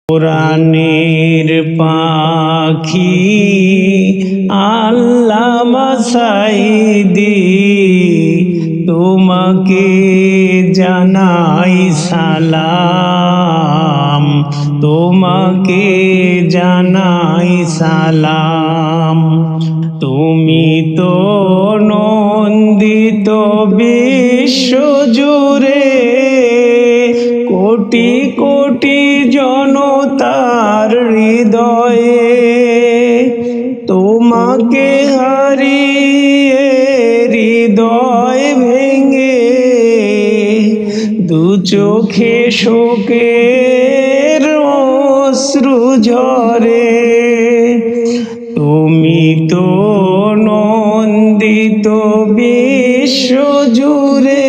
কোরআনের পাখি আল্লামা সাঈদী, তোমাকে জানাই সালাম, তোমাকে জানাই সালাম। তুমি তো নন্দিত বিশ্ব জুড়ে, কোটি কোটি জনতার হৃদয়ে। তোমাকে হারিয়ে হৃদয় ভেঙে, দু চোখে শোকের অশ্রু ঝরে। তুমি তো নন্দিত বিশ্ব জুড়ে,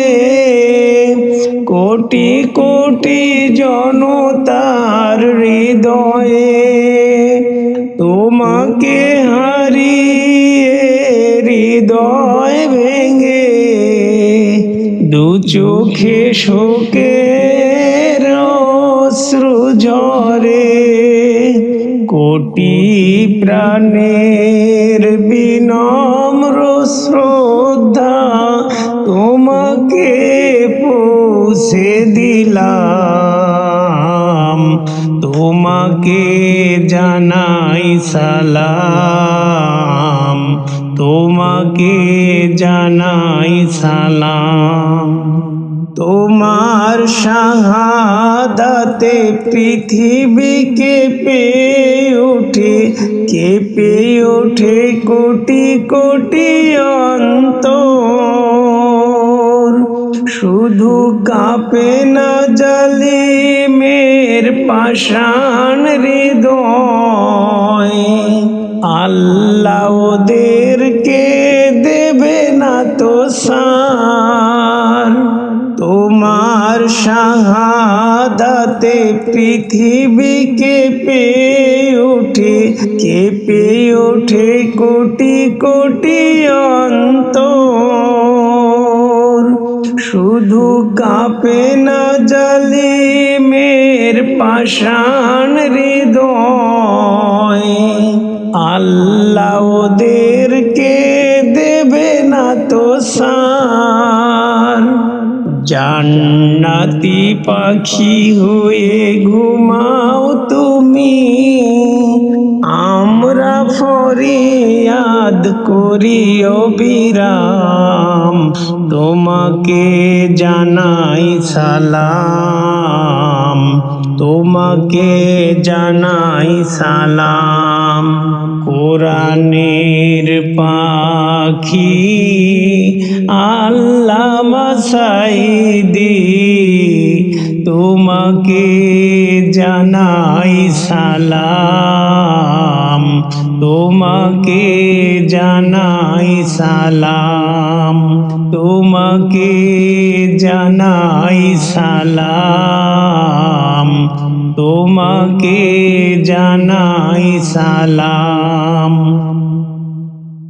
কোটি কোটি জনতার হৃদয়ে। তোমাকে হারিয়ে হৃদয় ভেঙে, দু চোখে শোকের অশ্রু ঝরে। কোটি প্রাণের বিনম্র শ্রদ্ধা তোমাকে পৌঁছে দিলাম, তোমাকে জানাই সালাম, তোমাকে জানাই সালাম। তোমার শাহাদাতে পৃথিবী কেঁপে ওঠে, কেঁপে ওঠে কোটি কোটি অন্তর। শুধু কাঁপে না জালিমের পাষাণ হৃদয়, আল্লাহ ওদেরকে দেবে না তো সার। তোমার শাহাদাতে পৃথিবী কেঁপে ওঠে, কেঁপে ওঠে কোটি কোটি অন্তর। শুধু কাঁপে না জালিমের পাষাণ হৃদয়, আল্লাহ ওদেরকে দেবে না তো সার। জান্নাতি পাখি হয়ে ঘুমাও তুমি, আমরা ফরিয়াদ করি অবিরাম। তোমাকে জানাই সালাম, তোমাকে জানাই সালাম। কোরআনের পাখি আল্লামা সাঈদী, তোমাকে জানাই সালাম, তোমাকে জানাই সালাম, তোমাকে জানাই সালাম, তোমাকে জানাই সালাম।